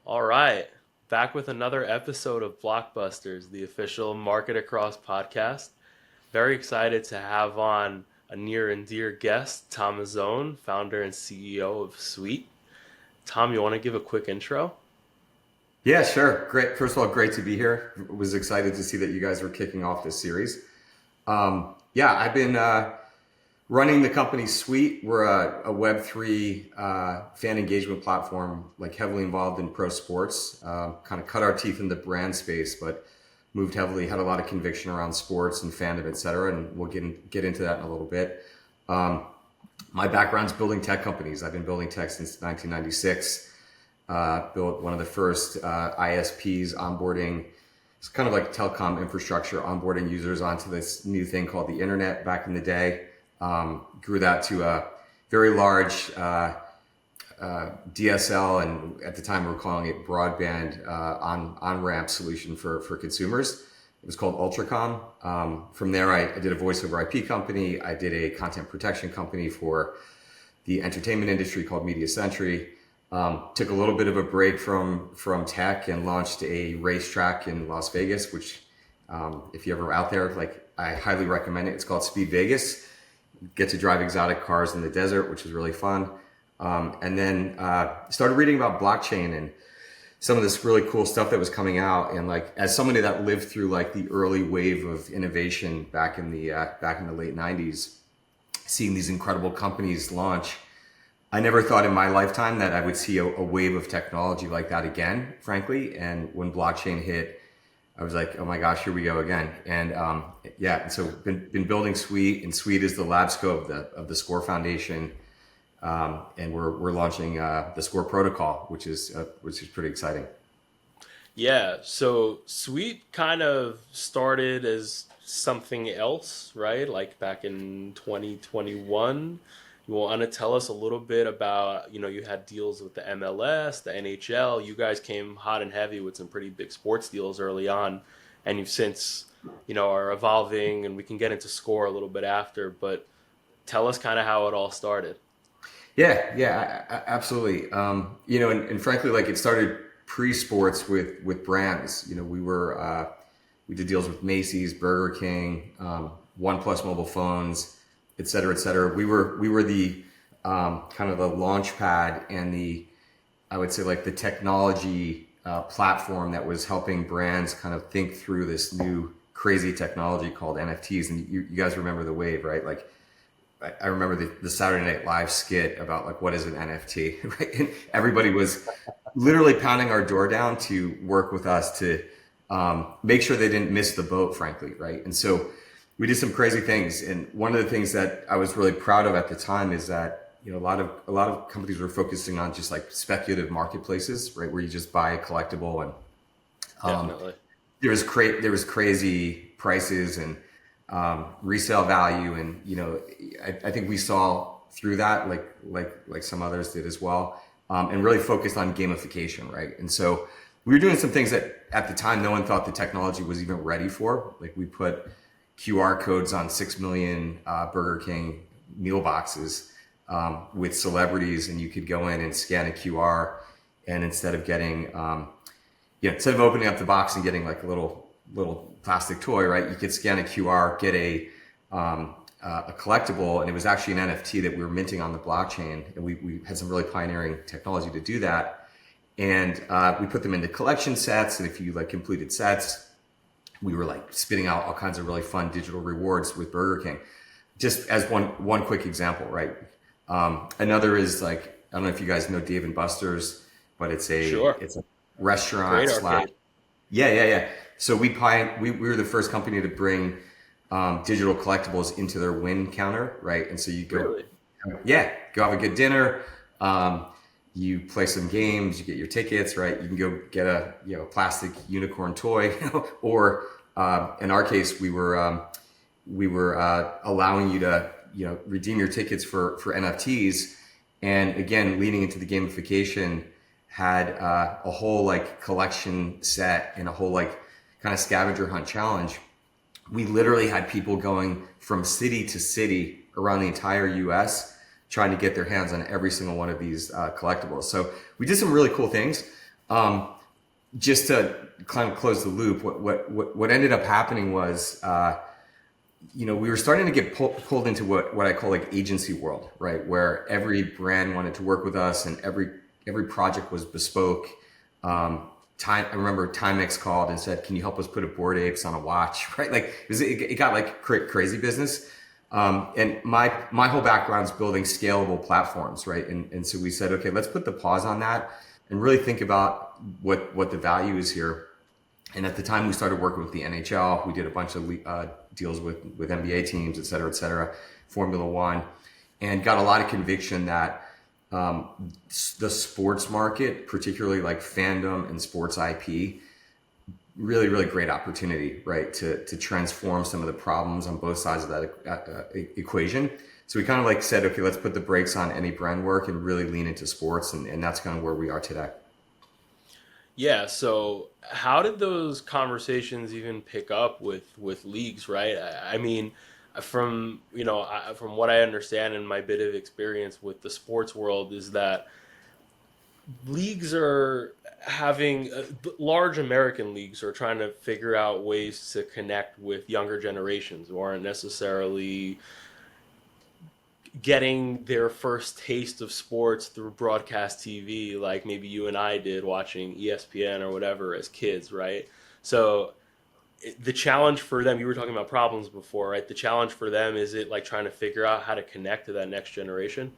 All right, back with another episode of Blockbusters, the official MarketAcross podcast. Very excited to have on a near and dear guest, Tom Mizzone, founder and CEO of Suite. Tom, you want to give a quick intro? Yeah, sure. Great. First of all, great to be here. Was excited to see that you guys were kicking off this series. Yeah, I've been running the company Suite. We're a Web3 fan engagement platform, like heavily involved in pro sports. Kind of cut our teeth in the brand space, but moved heavily, had a lot of conviction around sports and fandom, et cetera. And we'll get into that in a little bit. Um, my background's building tech companies. I've been building tech since 1996. Built one of the first ISPs onboarding. It's kind of like telecom infrastructure, onboarding users onto this new thing called the internet back in the day. Grew that to a very large DSL, and at the time we were calling it broadband on-ramp solution for consumers. It was called Ultracom. From there, I did a voice over IP company. I did a content protection company for the entertainment industry called Media Century. Took a little bit of a break from tech and launched a racetrack in Las Vegas, which if you're ever out there, like I highly recommend it. It's called Speed Vegas. Get to drive exotic cars in the desert, which is really fun. And then started reading about blockchain and some of this really cool stuff that was coming out. And like as somebody that lived through like the early wave of innovation back in the late '90s, seeing these incredible companies launch. I never thought in my lifetime that I would see a wave of technology like that again, frankly. And when blockchain hit, I was like, oh my gosh, here we go again. And yeah, so been building Suite, and Suite is the lab scope of the Score Foundation, and we're launching the Score protocol, which is pretty exciting. Yeah, so Suite kind of started as something else, right? Like back in 2021. You want to tell us a little bit about, you had deals with the MLS, the NHL. You guys came hot and heavy with some pretty big sports deals early on, and you've since, are evolving, and we can get into Score a little bit after, but tell us kind of how it all started. Yeah, absolutely. And frankly, like it started pre-sports with brands. We did deals with Macy's, Burger King, OnePlus mobile phones, et cetera, et cetera. We were the kind of the launch pad and I would say like the technology platform that was helping brands kind of think through this new crazy technology called NFTs. And you guys remember the wave, right? Like I remember the Saturday Night Live skit about like what is an NFT, right? And everybody was literally pounding our door down to work with us to make sure they didn't miss the boat, frankly, right? And so we did some crazy things. And one of the things that I was really proud of at the time is that a lot of companies were focusing on just like speculative marketplaces, right, where you just buy a collectible and um, Definitely. there was crazy prices and resale value, and I think we saw through that like some others did as well, and really focused on gamification, right? And so we were doing some things that at the time no one thought the technology was even ready for. Like we put QR codes on 6 million Burger King meal boxes with celebrities, and you could go in and scan a QR, and instead of opening up the box and getting like a little plastic toy, right? You could scan a QR, get a collectible, and it was actually an NFT that we were minting on the blockchain, and we had some really pioneering technology to do that. And we put them into collection sets, and if you like completed sets, we were like spitting out all kinds of really fun digital rewards with Burger King. Just as one quick example, right? Another is like, I don't know if you guys know Dave and Buster's, but Sure. it's a restaurant Great slash. arcade. Yeah. So we were the first company to bring digital collectibles into their win counter, right? And so you go, Really? yeah, go have a good dinner. You play some games, you get your tickets, right? You can go get a plastic unicorn toy, or in our case, we were allowing you to redeem your tickets for NFTs, and again, leaning into the gamification, had a whole like collection set and a whole like kind of scavenger hunt challenge. We literally had people going from city to city around the entire US trying to get their hands on every single one of these collectibles. So we did some really cool things. Just to kind of close the loop, what ended up happening was, we were starting to get pulled into what I call like agency world, right? Where every brand wanted to work with us, and every project was bespoke. I remember Timex called and said, "Can you help us put a Bored Apes on a watch?" Right? Like it got like crazy business. And my whole background is building scalable platforms, right? And so we said, okay, let's put the pause on that and really think about what the value is here. And at the time, we started working with the NHL. We did a bunch of deals with NBA teams, et cetera, Formula One, and got a lot of conviction that the sports market, particularly like fandom and sports IP, really, really great opportunity, right, to transform some of the problems on both sides of that equation. So we kind of like said, okay, let's put the brakes on any brand work and really lean into sports, and that's kind of where we are today. Yeah, so how did those conversations even pick up with leagues, right? I mean, from what I understand and my bit of experience with the sports world is that leagues are having large American leagues are trying to figure out ways to connect with younger generations who aren't necessarily getting their first taste of sports through broadcast TV, like maybe you and I did watching ESPN or whatever as kids, right? So the challenge for them, you were talking about problems before, right? The challenge for them is it like trying to figure out how to connect to that next generation?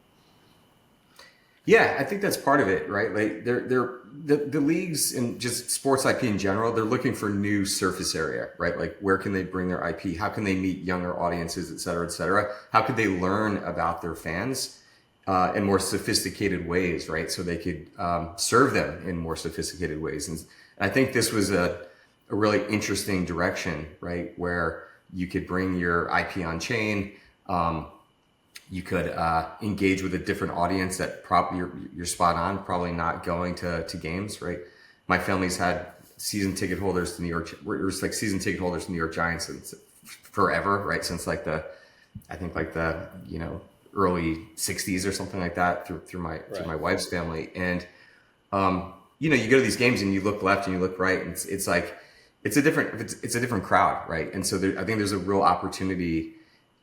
Yeah, I think that's part of it, right? Like the leagues and just sports IP in general, they're looking for new surface area, right? Like where can they bring their IP? How can they meet younger audiences, et cetera, et cetera? How could they learn about their fans in more sophisticated ways, right? So they could serve them in more sophisticated ways. And I think this was a really interesting direction, right? Where you could bring your IP on chain. You could engage with a different audience that probably you're spot on, probably not going to games, right? My family's had season ticket holders to New York, we're just like season ticket holders to New York Giants since forever, right? Since like I think like the, early 60s or something like that through Right. my wife's family. And, you go to these games and you look left and you look right, and it's like, it's a different crowd, right? And so I think there's a real opportunity,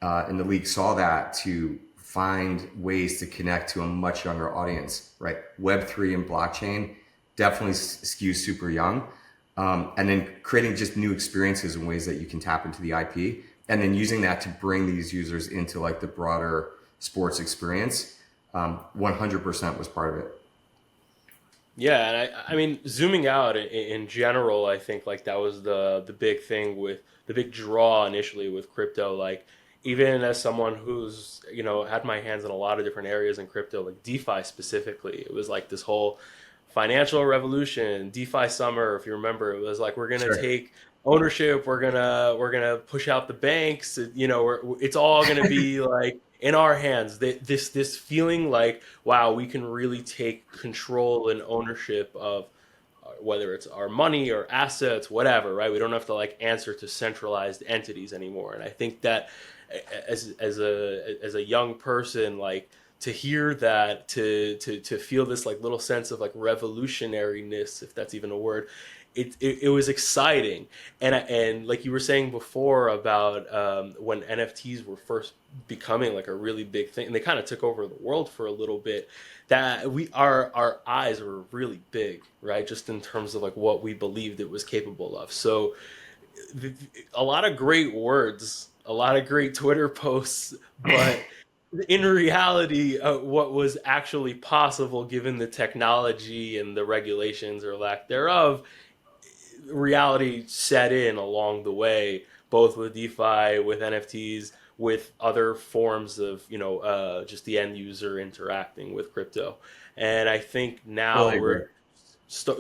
and the league saw that to find ways to connect to a much younger audience, right? Web3 and blockchain definitely skews super young. And then creating just new experiences and ways that you can tap into the IP, and then using that to bring these users into like the broader sports experience. 100% was part of it. Yeah, and I mean, zooming out in general, I think like that was the big thing with the big draw initially with crypto. Like, even as someone who's had my hands in a lot of different areas in crypto, like DeFi specifically, it was like this whole financial revolution, DeFi summer. If you remember, it was like we're gonna Sure. take ownership, we're gonna push out the banks. It's all gonna be like in our hands. This feeling like wow, we can really take control and ownership of whether it's our money or assets, whatever, right? We don't have to like answer to centralized entities anymore. And I think that as a young person, like to hear that, to feel this like little sense of like revolutionariness, if that's even a word, it was exciting. And like you were saying before about when NFTs were first becoming like a really big thing, and they kind of took over the world for a little bit. That our eyes were really big, right? Just in terms of like what we believed it was capable of. So a lot of great words, a lot of great Twitter posts, but in reality, what was actually possible given the technology and the regulations or lack thereof, reality set in along the way, both with DeFi, with NFTs, with other forms of just the end user interacting with crypto. And I think now Totally agree. we're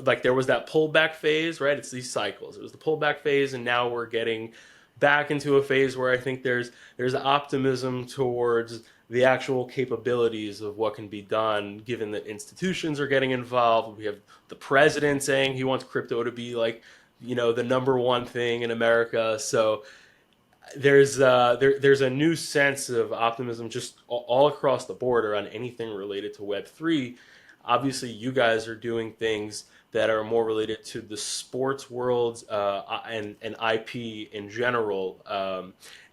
like there was that pullback phase, right? It's these cycles. It was the pullback phase, and now we're getting back into a phase where I think there's optimism towards the actual capabilities of what can be done, given that institutions are getting involved. We have the president saying he wants crypto to be like the number one thing in America. So there's a new sense of optimism just all across the board around anything related to Web3. Obviously, you guys are doing things that are more related to the sports world and IP in general.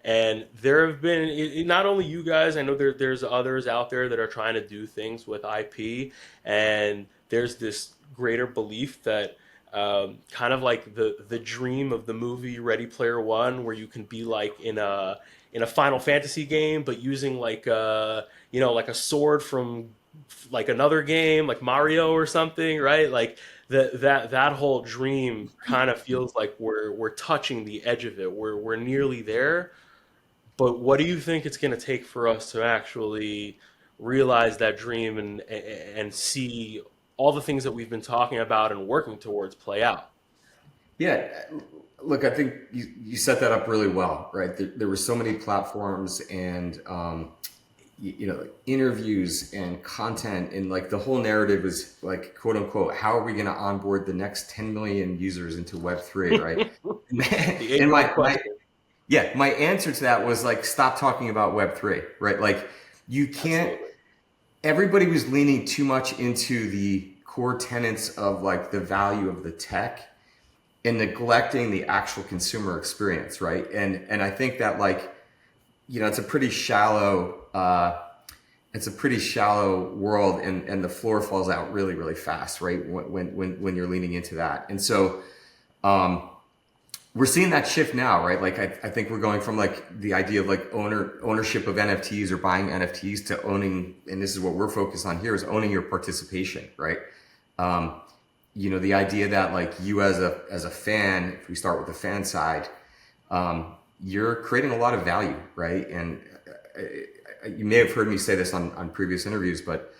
And there have been not only you guys, I know there's others out there that are trying to do things with IP, and there's this greater belief that kind of like the dream of the movie Ready Player One, where you can be like in a Final Fantasy game, but using like like a sword from like another game, like Mario or something, right? Like that whole dream kind of feels like we're touching the edge of it. We're nearly there, but what do you think it's going to take for us to actually realize that dream and see all the things that we've been talking about and working towards play out? Yeah, look, I think you set that up really well, right? There were so many platforms and like interviews and content, and like the whole narrative was like, quote unquote, how are we going to onboard the next 10 million users into Web3, right? The And age-old my question. yeah, my answer to that was like, stop talking about Web3, right? Like you can't. Absolutely. Everybody was leaning too much into the core tenets of like the value of the tech and neglecting the actual consumer experience, right? And I think that like, it's a pretty shallow world, and the floor falls out really really fast, right? When you're leaning into that. And so we're seeing that shift now, right? Like I think we're going from like the idea of like ownership of NFTs or buying NFTs to owning, and this is what we're focused on here, is owning your participation, right? The idea that like you as a fan, if we start with the fan side, you're creating a lot of value, right? And you may have heard me say this on previous interviews, but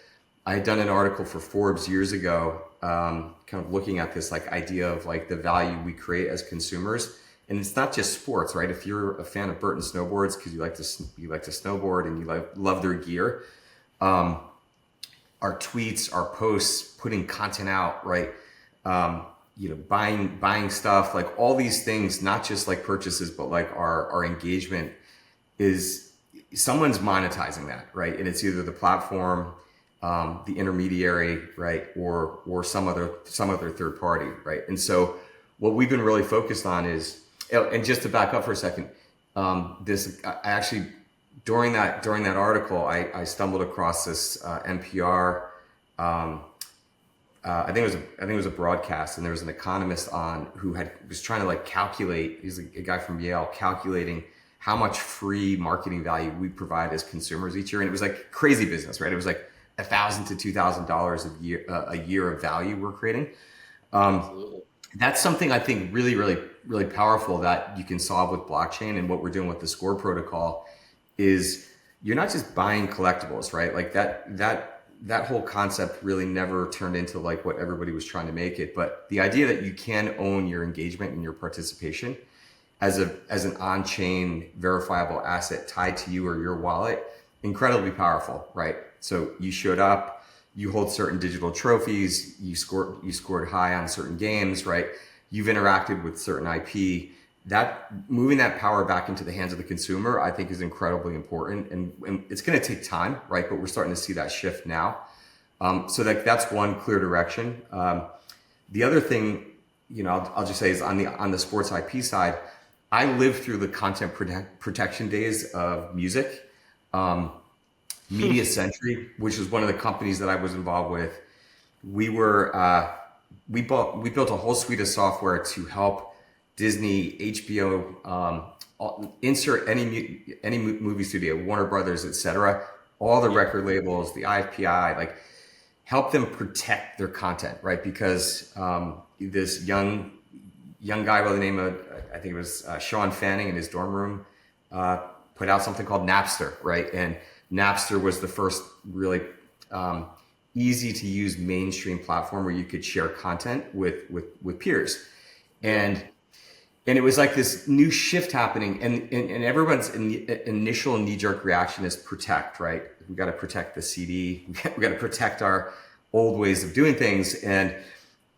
I had done an article for Forbes years ago, kind of looking at this like idea of like the value we create as consumers. And it's not just sports, right? If you're a fan of Burton snowboards because you like to snowboard and you love their gear, our tweets, our posts, putting content out, right? Buying stuff, like all these things, not just like purchases, but like our engagement is someone's monetizing that, right? And it's either the platform, the intermediary, right, or some other third party, right? And so what we've been really focused on is, and just to back up for a second, I actually during that article, I stumbled across this NPR. I think it was a broadcast, and there was an economist on who was trying to like calculate. He's a guy from Yale, calculating how much free marketing value we provide as consumers each year, and it was like crazy business, right? It was like $1,000 to $2,000 a year of value we're creating. Absolutely. That's something I think really, really, really powerful that you can solve with blockchain. And what we're doing with the Score protocol is you're not just buying collectibles, right? Like that whole concept really never turned into like what everybody was trying to make it. But the idea that you can own your engagement and your participation as an on-chain verifiable asset tied to you or your wallet, incredibly powerful, right? So you showed up, you hold certain digital trophies, you scored high on certain games, right? You've interacted with certain IP. That moving that power back into the hands of the consumer, I think, is incredibly important, and it's going to take time, right? But we're starting to see that shift now. So that's one clear direction. The other thing, I'll just say is on the sports IP side, I lived through the content protection days of music. Media Century, which was one of the companies that I was involved with, we built a whole suite of software to help Disney, HBO, insert any movie studio, Warner Brothers, etc., all the record labels, the IFPI, like help them protect their content, right? Because this young guy by the name of, I think it was Sean Fanning, in his dorm room, put out something called Napster, right? And Napster was the first really easy to use mainstream platform where you could share content with peers, and it was like this new shift happening, and everyone's initial knee-jerk reaction is protect, right? We got to protect the CD, we got to protect our old ways of doing things, and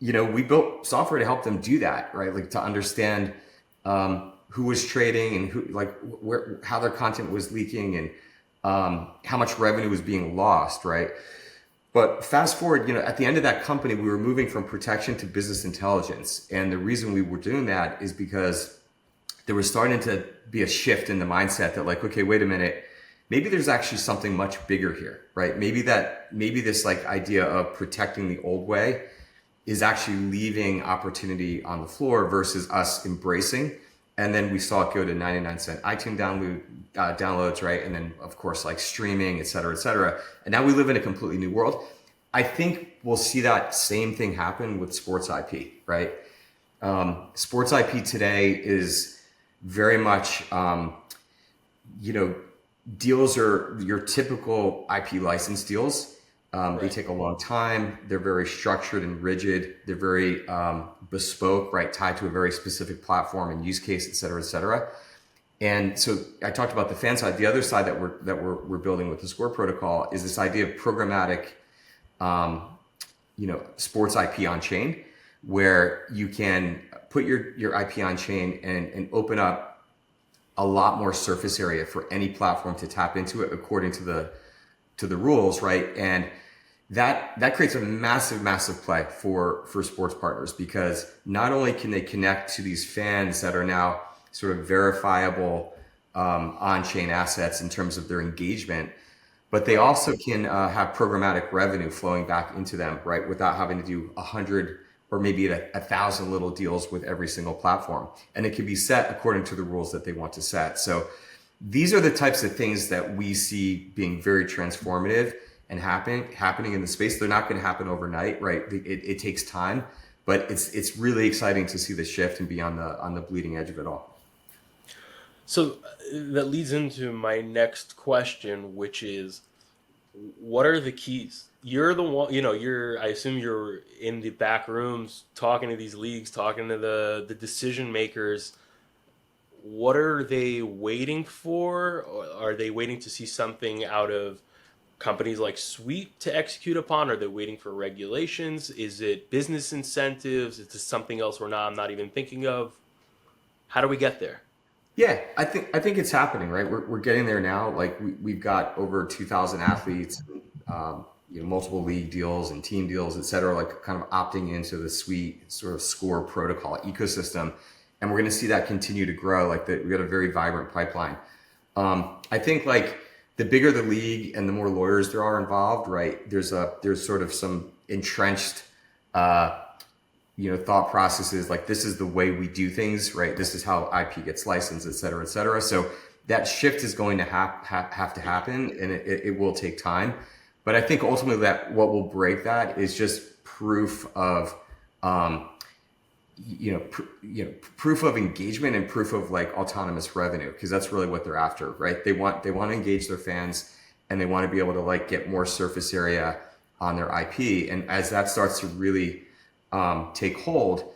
we built software to help them do that, right? Like to understand who was trading and how their content was leaking, and how much revenue was being lost, right? But fast forward, at the end of that company, we were moving from protection to business intelligence. And the reason we were doing that is because there was starting to be a shift in the mindset that like, okay, wait a minute, maybe there's actually something much bigger here, right? Maybe this like idea of protecting the old way is actually leaving opportunity on the floor versus us embracing. And then we saw it go to 99-cent iTunes downloads, right? And then of course like streaming, et cetera, et cetera. And now we live in a completely new world. I think we'll see that same thing happen with sports IP, right? Sports IP today is very much, deals are your typical IP license deals. They take a long time. They're very structured and rigid. They're very bespoke, right? Tied to a very specific platform and use case, et cetera, et cetera. And so I talked about the fan side. The other side that we're building with the Score protocol is this idea of programmatic, sports IP on chain, where you can put your IP on chain and open up a lot more surface area for any platform to tap into it according to the rules, right? And that creates a massive play for sports partners, because not only can they connect to these fans that are now sort of verifiable on-chain assets in terms of their engagement, but they also can have programmatic revenue flowing back into them, right? Without having to do 100 or maybe 1,000 little deals with every single platform. And it can be set according to the rules that they want to set. So these are the types of things that we see being very transformative and happening in the space. They're not going to happen overnight, right? It takes time, but it's really exciting to see the shift and be on the bleeding edge of it all. So that leads into my next question, which is, what are the keys? You're the one, I assume you're in the back rooms talking to these leagues, talking to the decision makers. What are they waiting for? Or are they waiting to see something out of companies like Sweet to execute upon? Are they waiting for regulations? Is it business incentives? Is this something else I'm not even thinking of? How do we get there? Yeah, I think it's happening, right? We're getting there now. Like we've got over 2,000 athletes, multiple league deals and team deals, et cetera, like kind of opting into the Sweet sort of Score protocol ecosystem, and we're going to see that continue to grow. Like we got a very vibrant pipeline. I think like the bigger the league and the more lawyers there are involved, right? There's sort of some entrenched thought processes, like this is the way we do things, right? This is how IP gets licensed, et cetera, et cetera. So that shift is going to have to happen, and it will take time. But I think ultimately that what will break that is just proof of, proof of engagement and proof of like autonomous revenue, because that's really what they're after, right? They want to engage their fans, and they want to be able to like get more surface area on their IP. And as that starts to really take hold,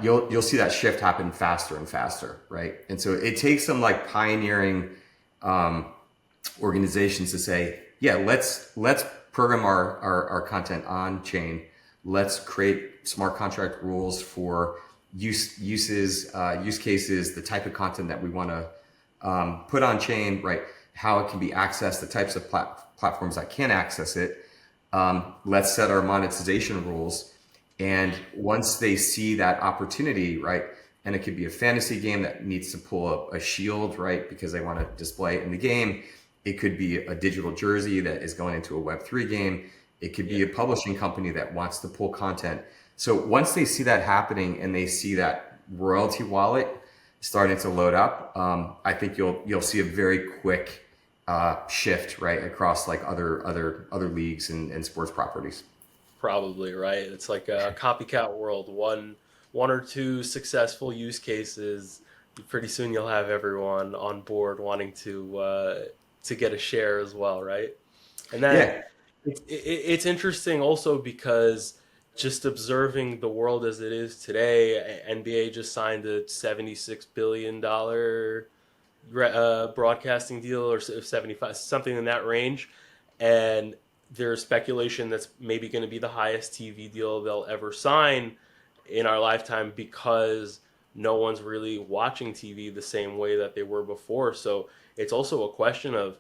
you'll see that shift happen faster and faster, right? And so it takes some like pioneering organizations to say, yeah, let's program our content on chain. Let's create smart contract rules for use cases, the type of content that we want to put on chain, right? How it can be accessed, the types of platforms that can access it. Let's set our monetization rules. And once they see that opportunity, right, and it could be a fantasy game that needs to pull up a shield, right, because they want to display it in the game. It could be a digital jersey that is going into a Web3 game. It could be a publishing company that wants to pull content. So once they see that happening and they see that royalty wallet starting to load up, I think you'll see a very quick shift, right, across like other leagues and sports properties. Probably, right? It's like a copycat world. One or two successful use cases, pretty soon you'll have everyone on board wanting to get a share as well, right? And that Yeah. it's interesting also because just observing the world as it is today, NBA just signed a $76 billion broadcasting deal, or 75, something in that range, and there's speculation that's maybe going to be the highest TV deal they'll ever sign in our lifetime, because no one's really watching TV the same way that they were before. So it's also a question of,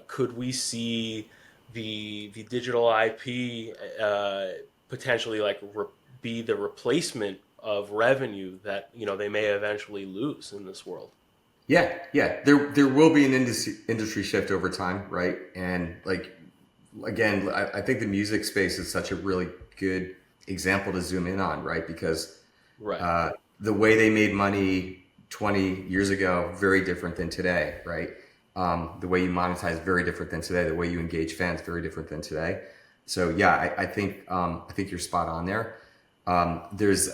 could we see the digital IP potentially like be the replacement of revenue that they may eventually lose in this world. Yeah. There will be an industry shift over time, right? And like again, I think the music space is such a really good example to zoom in on, right? Because Right. the way they made money 20 years ago, very different than today, right? The way you monetize, very different than today. The way you engage fans, very different than today. So yeah, I think you're spot on there. There's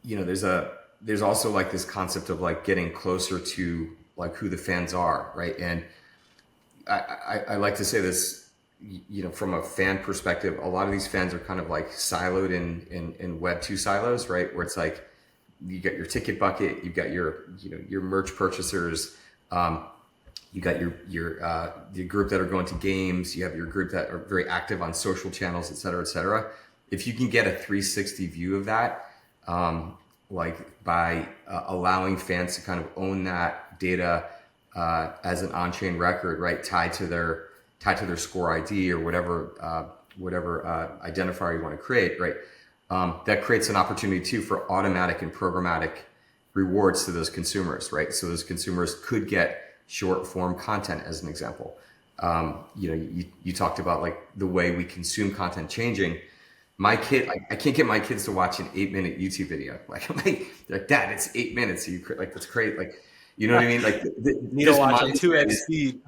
you know there's also like this concept of like getting closer to like who the fans are, right? And I like to say this, from a fan perspective, a lot of these fans are kind of like siloed in Web2 silos, right? Where it's like you got your ticket bucket, you've got your merch purchasers, you got your group that are going to games, you have your group that are very active on social channels, et cetera, et cetera. If you can get a 360 view of that, like by allowing fans to kind of own that data as an on-chain record, right, tied to their score ID or whatever identifier you want to create, right? That creates an opportunity too for automatic and programmatic rewards to those consumers, right? So those consumers could get short form content, as an example. You talked about like the way we consume content changing. My kid, I can't get my kids to watch an 8-minute YouTube video. Like, they're like, Dad, it's 8 minutes. So like, that's great. Like, you know what I mean? Like, Need to this watch on mindset 2x is, speed.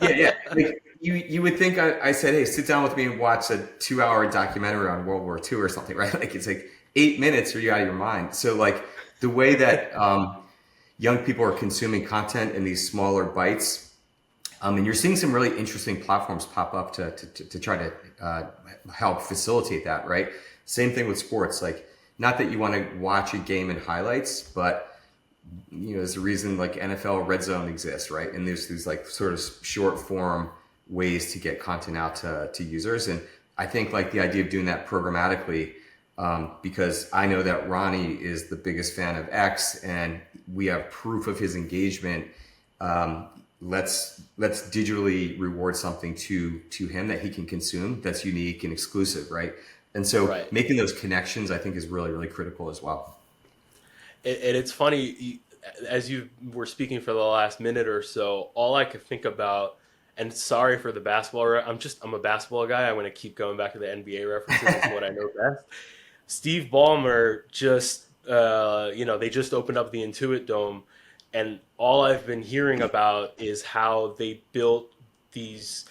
yeah. Like, you would think I said, hey, sit down with me and watch a 2-hour documentary on World War II or something, right? Like, it's like 8 minutes or you're out of your mind. So like the way that young people are consuming content in these smaller bites, and you're seeing some really interesting platforms pop up to try to help facilitate that, right? Same thing with sports. Like, not that you want to watch a game in highlights, but there's a reason like NFL Red Zone exists, right? And there's these like sort of short form ways to get content out to users. And I think like the idea of doing that programmatically, because I know that Ronnie is the biggest fan of X, and we have proof of his engagement. Let's digitally reward something to him that he can consume that's unique and exclusive, right? And so Right. making those connections, I think, is really, really critical as well. And it's funny, as you were speaking for the last minute or so, all I could think about, and sorry for the basketball, I'm a basketball guy. I'm going to keep going back to the NBA references. It's what I know best. Steve Ballmer just, they just opened up the Intuit Dome, and all I've been hearing about is how they built these,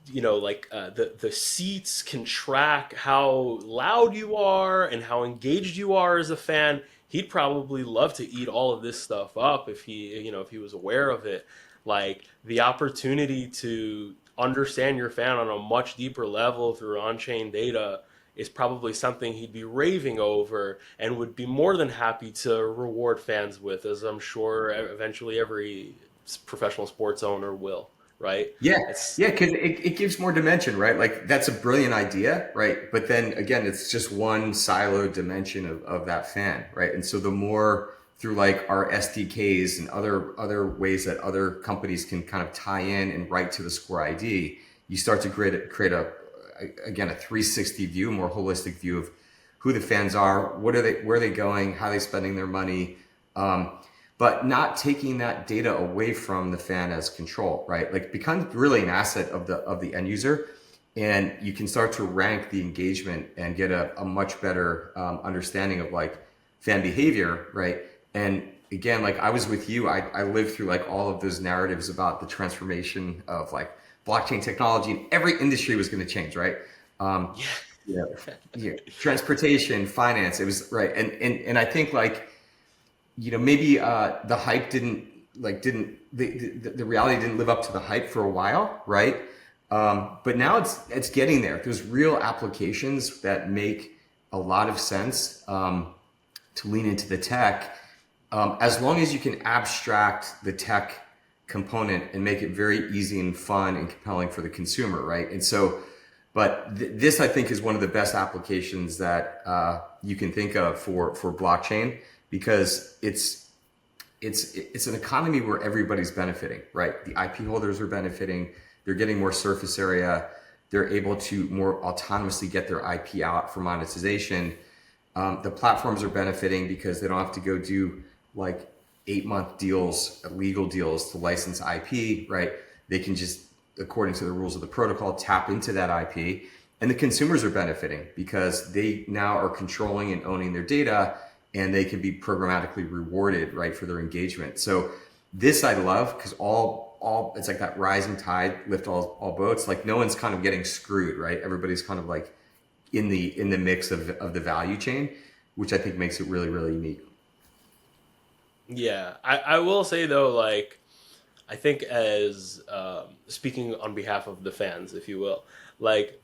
the seats can track how loud you are and how engaged you are as a fan. He'd probably love to eat all of this stuff up if he was aware of it. Like the opportunity to understand your fan on a much deeper level through on-chain data is probably something he'd be raving over and would be more than happy to reward fans with, as I'm sure eventually every professional sports owner will, right? Yeah, It's yeah, because it gives more dimension, right? Like that's a brilliant idea, right? But then again, it's just one siloed dimension of that fan, right? And so the more through like our SDKs and other ways that other companies can kind of tie in and write to the score ID, you start to create again a 360 view, a more holistic view of who the fans are, where are they going, how are they spending their money. But not taking that data away from the fan as control, right? Like becomes really an asset of the end user, and you can start to rank the engagement and get a much better understanding of like fan behavior, right? And again, like I was with you, I lived through like all of those narratives about the transformation of like blockchain technology, and every industry was going to change, right? Um, yeah. yeah, yeah, transportation, finance, it was right, and I think like maybe the hype didn't the reality didn't live up to the hype for a while, right? But now it's getting there. There's real applications that make a lot of sense to lean into the tech, as long as you can abstract the tech component and make it very easy and fun and compelling for the consumer, right? And so, but this I think is one of the best applications that you can think of for blockchain, because it's an economy where everybody's benefiting, right? The IP holders are benefiting, they're getting more surface area, they're able to more autonomously get their IP out for monetization. The platforms are benefiting because they don't have to go do like 8-month deals, legal deals to license IP, right? They can just, according to the rules of the protocol, tap into that IP. And the consumers are benefiting because they now are controlling and owning their data, and they can be programmatically rewarded, right, for their engagement. So this I love because all it's like that rising tide lift all boats. Like no one's kind of getting screwed, right? Everybody's kind of like in the mix of the value chain, which I think makes it really, really unique. Yeah, I will say though, like I think as speaking on behalf of the fans, if you will, like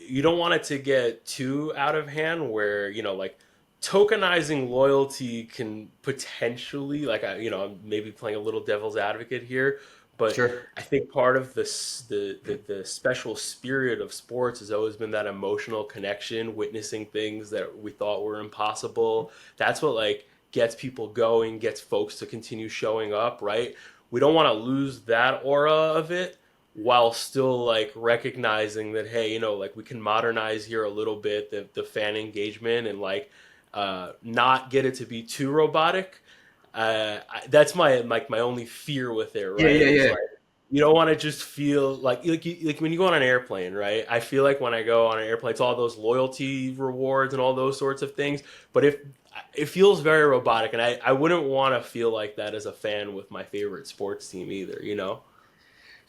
you don't want it to get too out of hand where, like tokenizing loyalty can potentially, like, I'm maybe playing a little devil's advocate here, but Sure. I think part of this, the special spirit of sports has always been that emotional connection, witnessing things that we thought were impossible. That's what like gets people going, gets folks to continue showing up, right? We don't want to lose that aura of it while still like recognizing that, hey, like we can modernize here a little bit the fan engagement and like not get it to be too robotic. That's my only fear with it, Yeah, right? yeah, Is yeah. like you don't want to just feel like when you go on an airplane, right? I feel like when I go on an airplane, it's all those loyalty rewards and all those sorts of things. But if it feels very robotic, and I wouldn't want to feel like that as a fan with my favorite sports team either.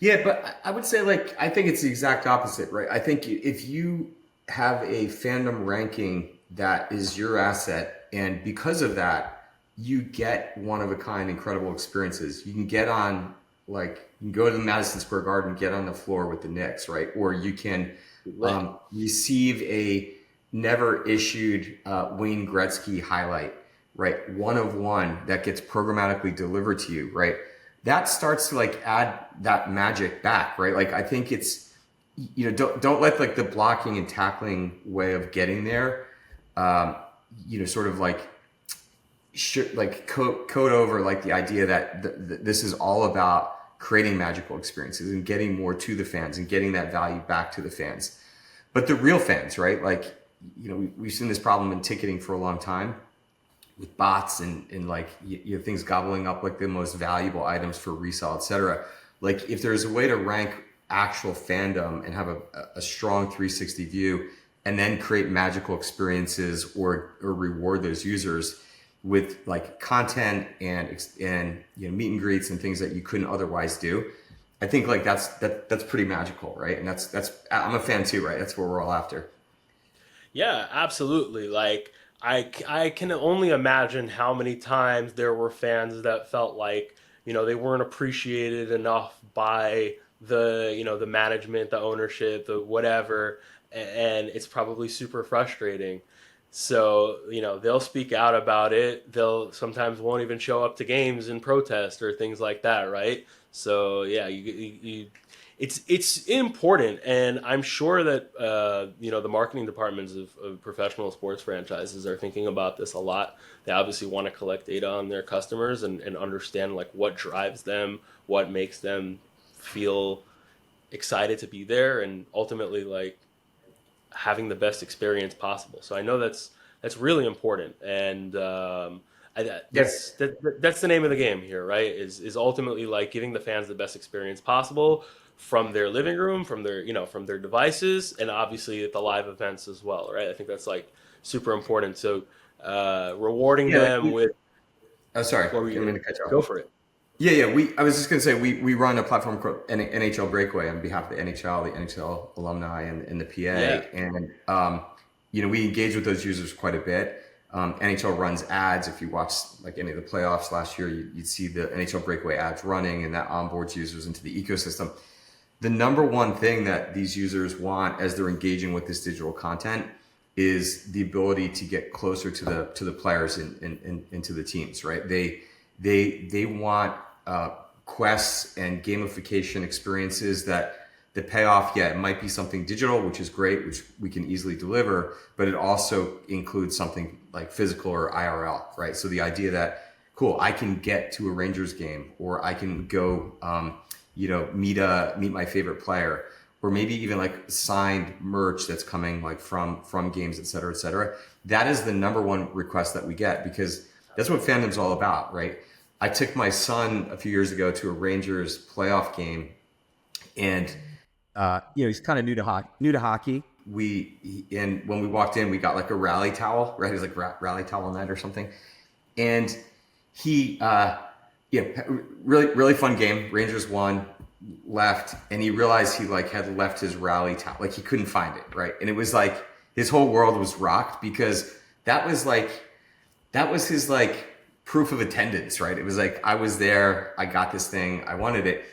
Yeah, but I would say like I think it's the exact opposite, right? I think if you have a fandom ranking that is your asset, and because of that, you get one of a kind, incredible experiences. You can get on like you can go to the Madison Square Garden, get on the floor with the Knicks, right? Or you can Lit. receive a never issued Wayne Gretzky highlight, right? One of one that gets programmatically delivered to you, right? That starts to like add that magic back, right? Like I think it's don't let like the blocking and tackling way of getting there, um, sort of like like code over like the idea that this is all about creating magical experiences and getting more to the fans and getting that value back to the fans. But the real fans, right? Like we've seen this problem in ticketing for a long time with bots and like things gobbling up like the most valuable items for resale, etc. Like if there's a way to rank actual fandom and have a strong 360 view and then create magical experiences or reward those users with like content and meet and greets and things that you couldn't otherwise do. I think like that's pretty magical, right? And that's I'm a fan too, right? That's what we're all after. Yeah, absolutely. Like I can only imagine how many times there were fans that felt like, they weren't appreciated enough by the management, the ownership, the whatever, and it's probably super frustrating. So, they'll speak out about it. They'll sometimes won't even show up to games in protest or things like that, right? So, yeah, it's important, and I'm sure that the marketing departments of professional sports franchises are thinking about this a lot. They obviously want to collect data on their customers and understand like what drives them, what makes them feel excited to be there, and ultimately like having the best experience possible. So I know that's really important, and Yeah. that's the name of the game here, right? Is ultimately like giving the fans the best experience possible from their living room, from their devices, and obviously at the live events as well, right? I think that's like super important. So rewarding Yeah, like them with oh, sorry, what were you I'm gonna going to cut you off. go for it? Yeah, yeah. I was just gonna say we run a platform called NHL Breakaway on behalf of the NHL alumni, and the Yeah, PA, and we engage with those users quite a bit. NHL runs ads. If you watch like any of the playoffs last year, you'd see the NHL Breakaway ads running, and that onboards users into the ecosystem. The number one thing that these users want as they're engaging with this digital content is the ability to get closer to the players and to the teams, right? They want quests and gamification experiences that the payoff, yeah, it might be something digital, which is great, which we can easily deliver, but it also includes something like physical or IRL, right? So the idea that, cool, I can get to a Rangers game, or I can go meet my favorite player, or maybe even like signed merch that's coming like from games, et cetera, et cetera. That is the number one request that we get, because that's what fandom's all about, right? I took my son a few years ago to a Rangers playoff game, and he's kind of new to hockey. And when we walked in, we got like a rally towel, right? It was like rally towel night or something. And he, really, really fun game. Rangers won, left, and he realized he like had left his rally towel. Like he couldn't find it, right? And it was like his whole world was rocked, because that was his like proof of attendance, right? It was like, I was there, I got this thing, I wanted it.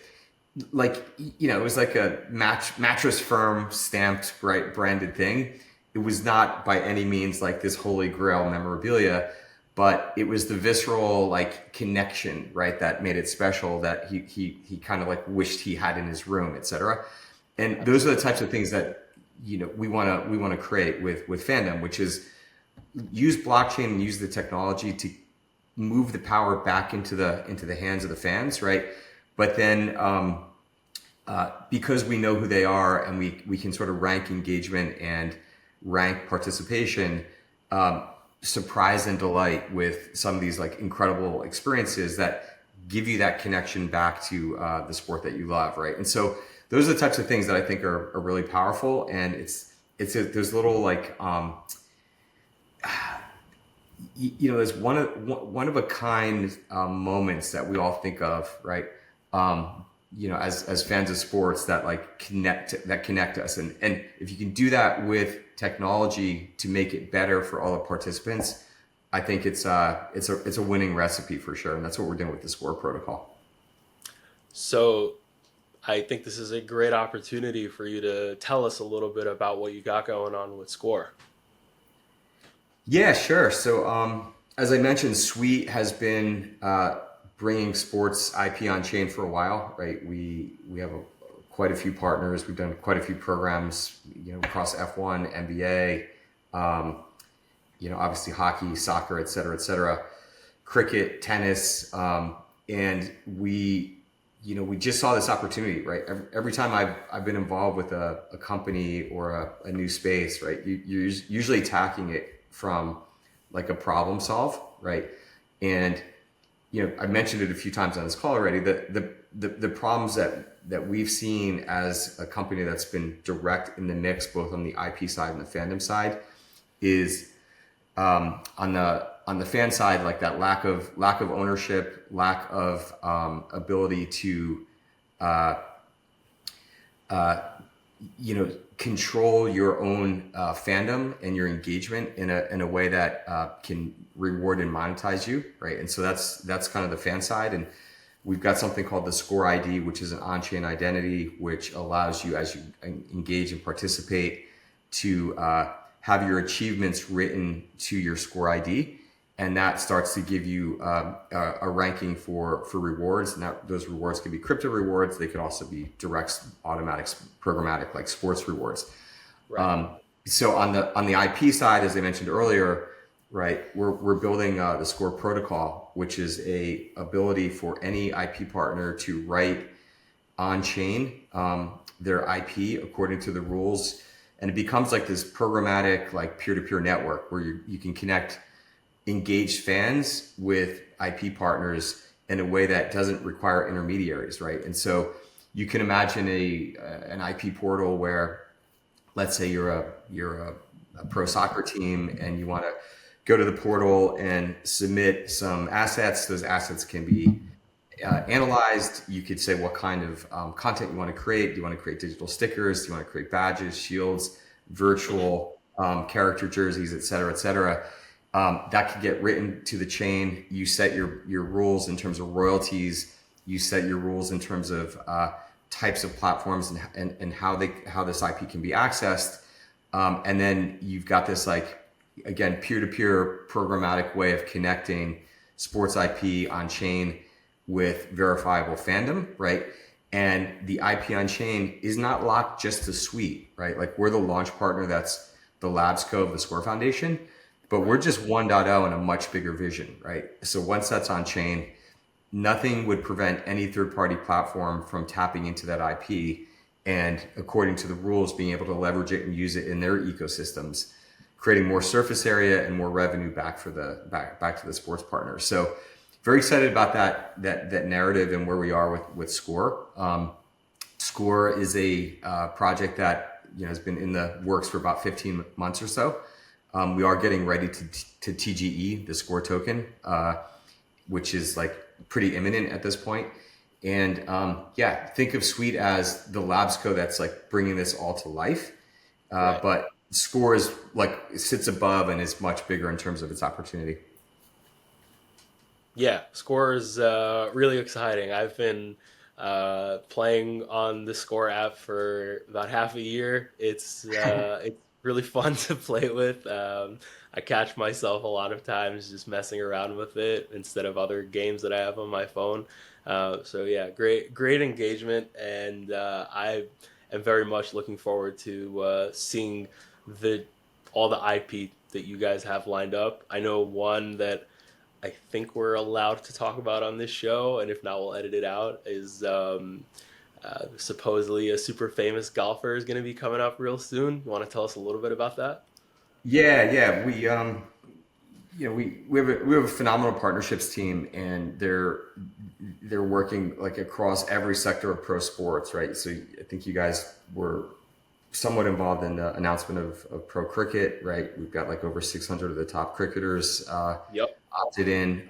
Like, it was like a Mattress Firm stamped, right, branded thing. It was not by any means like this holy grail memorabilia, but it was the visceral like connection, right, that made it special, that he kind of like wished he had in his room, etc. And those are the types of things that we want to create with fandom, which is use blockchain and use the technology to move the power back into the hands of the fans, right? But then because we know who they are, and we can sort of rank engagement and rank participation, surprise and delight with some of these like incredible experiences that give you that connection back to the sport that you love, right? And so those are the types of things that I think are really powerful. And there's little like there's one of a kind moments that we all think of, right? As fans of sports that like connect us, and if you can do that with technology to make it better for all the participants, I think it's a winning recipe for sure, and that's what we're doing with the Score protocol. So I think this is a great opportunity for you to tell us a little bit about what you got going on with Score. Yeah, sure. So as I mentioned, Sweet has been bringing sports IP on chain for a while, right? We have quite a few partners. We've done quite a few programs, across F1, NBA, obviously hockey, soccer, et cetera, cricket, tennis, and we just saw this opportunity, right? Every time I've been involved with a company or a new space, right? You're usually attacking it from like a problem solve, right? And I mentioned it a few times on this call already. The problems that we've seen as a company that's been direct in the mix, both on the IP side and the fandom side, is on the fan side, like that lack of ownership, lack of ability to control your own fandom and your engagement in a way that can reward and monetize you, right? And so that's kind of the fan side. And we've got something called the Score ID, which is an on-chain identity, which allows you, as you engage and participate, to have your achievements written to your Score ID. And that starts to give you a ranking for rewards. And those rewards could be crypto rewards. They could also be direct, automatic, programmatic, like sports rewards. Right. So on the IP side, as I mentioned earlier, right, we're building the Score protocol, which is a ability for any IP partner to write on chain their IP according to the rules, and it becomes like this programmatic, like peer-to-peer network where you can connect engaged fans with IP partners in a way that doesn't require intermediaries, right? And so you can imagine an IP portal where, let's say you're a pro soccer team and you want to go to the portal and submit some assets. Those assets can be analyzed. You could say what kind of content you want to create. Do you want to create digital stickers? Do you want to create badges, shields, virtual character jerseys, et cetera, et cetera? That could get written to the chain. You set your rules in terms of royalties. You set your rules in terms of types of platforms and how this IP can be accessed. And then you've got this, like, again, peer-to-peer programmatic way of connecting sports IP on chain with verifiable fandom, right? And the IP on chain is not locked just to Sweet, right? Like, we're the launch partner. That's the Labs Co of the Score Foundation. But we're just 1.0 in a much bigger vision, right? So once that's on chain, nothing would prevent any third-party platform from tapping into that IP and, according to the rules, being able to leverage it and use it in their ecosystems, creating more surface area and more revenue back for the back to the sports partners. So, very excited about that narrative and where we are with Score. Score is a project that has been in the works for about 15 months or so. We are getting ready to TGE the Score token, which is like pretty imminent at this point. And yeah, think of Suite as the labs co that's like bringing this all to life. Right. But Score is like sits above and is much bigger in terms of its opportunity. Yeah, Score is really exciting. I've been playing on the Score app for about half a year. It's really fun to play with. I catch myself a lot of times just messing around with it instead of other games that I have on my phone. So yeah, great engagement, and I am very much looking forward to seeing the all the IP that you guys have lined up. I know one that I think we're allowed to talk about on this show, and if not, we'll edit it out, is supposedly a super famous golfer is going to be coming up real soon. You want to tell us a little bit about that? Yeah. We have a phenomenal partnerships team, and they're working like across every sector of pro sports, right? So I think you guys were somewhat involved in the announcement of pro cricket, right? We've got like over 600 of the top cricketers Yep. opted in.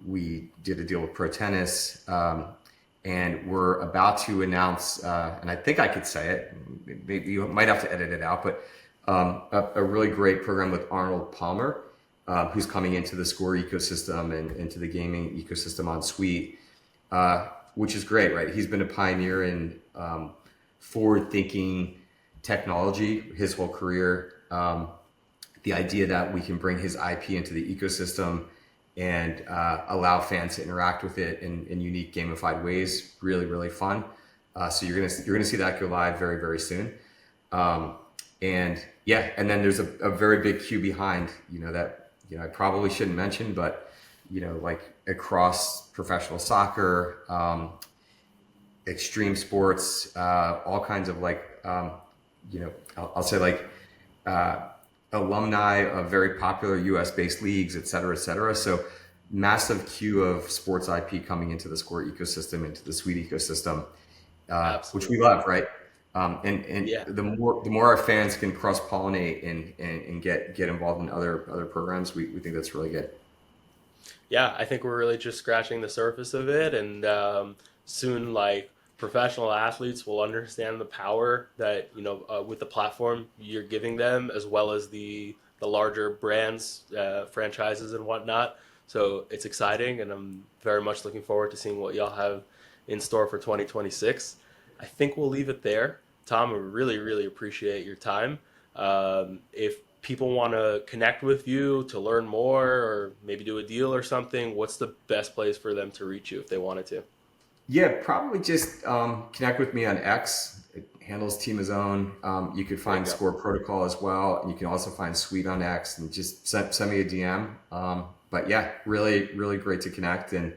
We did a deal with pro tennis, and we're about to announce, and I think I could say it, maybe you might have to edit it out, but a really great program with Arnold Palmer, who's coming into the Score ecosystem and into the gaming ecosystem on Suite, which is great, right? He's been a pioneer in forward-thinking technology his whole career. The idea that we can bring his IP into the ecosystem and allow fans to interact with it in unique gamified ways, really fun. So you're gonna see that go live very soon. And yeah, and then there's a very big queue behind, that I probably shouldn't mention, but like across professional soccer, extreme sports, all kinds of like I'll say like alumni of very popular US based leagues, et cetera, et cetera. So massive queue of sports IP coming into the Score ecosystem, into the Suite ecosystem, which we Absolutely. love, right? And Yeah. the more our fans can cross pollinate and get involved in other programs, we think that's really good. Yeah, I think we're really just scratching the surface of it, and soon, like professional athletes will understand the power that with the platform you're giving them, as well as the larger brands, franchises, and whatnot. So it's exciting, and I'm very much looking forward to seeing what y'all have in store for 2026. I think we'll leave it there. Tom, I really appreciate your time. If people want to connect with you to learn more or maybe do a deal or something, what's the best place for them to reach you if they wanted to? Yeah, probably just connect with me on X. It handles Team Mizzone. You could There you find go. Score Protocol as well, and you can also find Suite on X. And just send me a DM. But yeah, really great to connect, and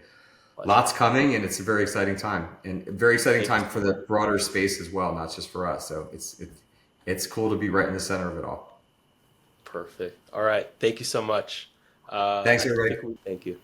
Pleasure. lots coming, and it's a very exciting time, and a very exciting Thank you time so for much. the broader space as well, not just for us. So it's cool to be right in the center of it all. Perfect. All right. Thank you so much. Thanks, I everybody. think we thank you.